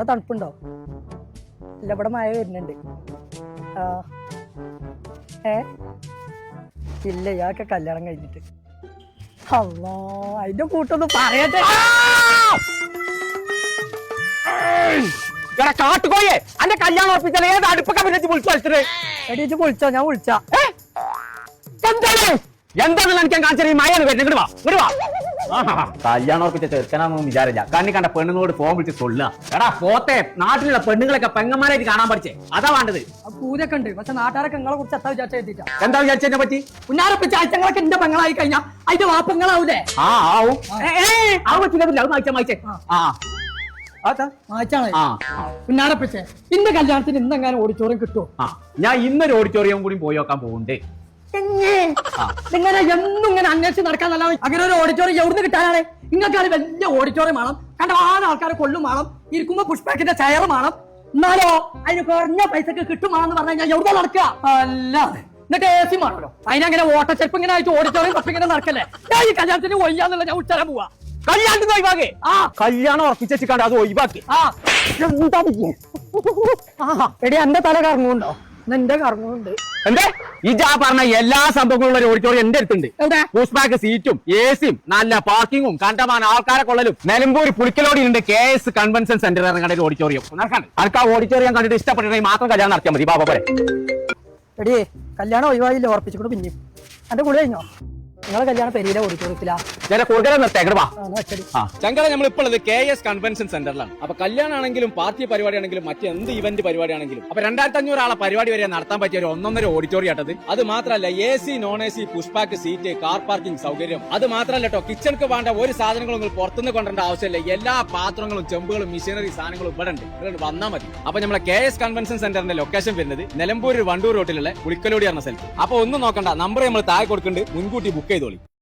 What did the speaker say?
അവിടെ തണുപ്പുണ്ടോ? ഇല്ല, ഇവിടെ മഴ വരുന്നുണ്ട്. ആ ഇല്ല, ഇയാൾക്ക് കല്യാണം കഴിഞ്ഞിട്ട്. അല്ലാ, അതിന്റെ കൂട്ടൊന്നും പറയട്ടെ. കാട്ടുകോയെ അന്റെ കല്യാണം ഉറപ്പിച്ചാൽ ഏത് അടുപ്പൊക്കെ വിളിച്ച് വിളിച്ചു കളിച്ചത്? എടീച്ച് വിളിച്ചോ? ഞാൻ വിളിച്ചാ എന്താണെന്ന് എനിക്ക് കാണിച്ചാൽ ഈ മയാണ് വരുന്നത്. ഇങ്ങോട്ട് വാ. കല്യാണം ഉറപ്പിച്ച ചെറുക്കനാണെന്നൊന്നും വിചാരില്ല. കണ്ണി കണ്ട പെണ്ണുങ്ങളോട് ഫോൺ വിളിച്ച് കൊള്ളുക. എടാ പോത്തെ, നാട്ടിലുള്ള പെണ്ണുങ്ങളൊക്കെ പെങ്ങന്മാരായിട്ട് കാണാൻ പഠിച്ചേ. അതാ വേണ്ടത്. പൂജയൊക്കെ ഉണ്ട്, പക്ഷെ നാട്ടുകാരൊക്കെ നിങ്ങളെ കുറിച്ച് എത്താ വിചാരിച്ചാ എത്തിച്ചാ. എന്താ വിചാരിച്ചതിനെ പറ്റി? ഉന്നാരപ്പിച്ച അയച്ചങ്ങളൊക്കെ എന്റെ പെങ്ങളായി കഴിഞ്ഞാ അതിന്റെ വാപ്പങ്ങളാവൂലേ? ആവും. അത് പറ്റില്ല, അത് വായിച്ചേ. ഉന്നാരപ്പിച്ചേ ഇന്റെ കല്യാണത്തിന് ഇന്നെങ്ങാനും ഓഡിറ്റോറിയം കിട്ടുമോ? ഞാൻ ഇന്നൊരു ഓഡിറ്റോറിയം കൂടി പോയി നോക്കാൻ പോകുന്നുണ്ട്. ഇങ്ങനെ എന്നും ഇങ്ങനെ അന്വേഷിച്ച് നടക്കാൻ നല്ല അങ്ങനെ ഒരു ഓഡിറ്റോറിയം എവിടുന്ന് കിട്ടാനാണ്? നിങ്ങൾക്ക് അത് വലിയ ഓഡിറ്റോറിയം വേണം, കണ്ട ആറ് ആൾക്കാരെ കൊള്ളും വേണം, ഇരിക്കുമ്പോ പുഷ്പക്കിന്റെ ചെയർ വേണം, എന്നാലോ അതിന് കുറഞ്ഞ പൈസക്ക് കിട്ടുമാണെന്ന് പറഞ്ഞു കഴിഞ്ഞാൽ എവിടെ നടക്കുക? അല്ലാതെ എന്നിട്ട് എ സി വേണമല്ലോ. അതിനങ്ങനെ ഓട്ടച്ചെരുപ്പ് ഇങ്ങനെ ആയിട്ട് ഓഡിറ്റോറിയം കുറച്ച് ഇങ്ങനെ നടക്കല്ലേ? ഞാൻ ഈ കല്യാണത്തിന് ഒയ്യാന്നുള്ള ഞാൻ ഉച്ചരാൻ പോവാ. കല്യാണത്തിന് ഒഴിവാക്കി. കല്യാണം ഉറപ്പിച്ചാണ്ട് അത് ഒഴിവാക്കി. എടി എന്റെ തല കറങ്ങുന്നുണ്ടോ? എന്റെ കറങ്ങുന്നുണ്ട്. എന്തേ ഇജാ പറഞ്ഞ എല്ലാ സംഭവങ്ങളുള്ള ഒരു ഓഡിറ്റോറിയം എന്റെ അടുത്തുണ്ട്. പുഷ്പാക്ക് സീറ്റും എസിയും നല്ല പാർക്കിങ്ങും കണ്ടമാൻ ആൾക്കാരെ കൊള്ളലും. നിലമ്പൂർ പുളിക്കലോടിയുണ്ട് KS കൺവെൻഷൻ സെന്റർ ഇറങ്ങേണ്ട ഒരു ഓഡിറ്റോറിയം. അനക്ക് ആ ഓഡിറ്റോറിയം കണ്ടിട്ട് ഇഷ്ടപ്പെട്ടിട്ടുണ്ടെങ്കിൽ മാത്രം കല്യാണം നടത്തിയാൽ മതി. ബാബാ പോലെ എടിയേ കല്യാണം ഒഴിവായില്ല, ഉറപ്പിച്ചിട്ട് പിന്നെയും എന്റെ കൂടെ കഴിഞ്ഞോ? നിങ്ങളെ കല്യാണം പെരിയിലെ ഓഡിറ്റോറിയത്തിലാ. ചങ്കട നമ്മളിപ്പോൾ KS കൺവെൻഷൻ സെന്ററിലാണ്. അപ്പൊ കല്യാണമാണെങ്കിലും പാർട്ടി പരിപാടിയാണെങ്കിലും മറ്റെന്ത് ഇവന്റ് പരിപാടിയാണെങ്കിലും അപ്പൊ 2500 ആളെ പരിപാടി വരെ നടത്താൻ പറ്റിയ ഒരു 1.5 ഓഡിറ്റോറിയം ആട്ടത്. അത് മാത്രമല്ല AC non AC pushback seat, car parking സൗകര്യം. അത് മാത്രമല്ല കേട്ടോ, കിച്ചണിക്ക് വേണ്ട ഒരു സാധനങ്ങളും നിങ്ങൾ പുറത്തുനിന്ന് കൊണ്ടുവരേണ്ട ആവശ്യമില്ല. എല്ലാ പാത്രങ്ങളും ചെമ്പുകളും മെഷീനറി സാധനങ്ങളും ഇവിടെ ഉണ്ട്. ഇവിടെ വന്നാൽ മതി. അപ്പൊ നമ്മളെ KS കൺവെൻഷൻ സെന്ററിന്റെ ലൊക്കേഷൻ വരുന്നത് നിലമ്പൂർ വണ്ടൂർ റോട്ടിലുള്ള പുളിക്കലോടി എന്ന സ്ഥലത്ത്. അപ്പൊ ഒന്നും നോക്കണ്ട, നമ്പർ നമ്മൾ താഴെ കൊടുക്കുന്നുണ്ട്, മുൻകൂട്ടി ബുക്ക് ചെയ്തോളി.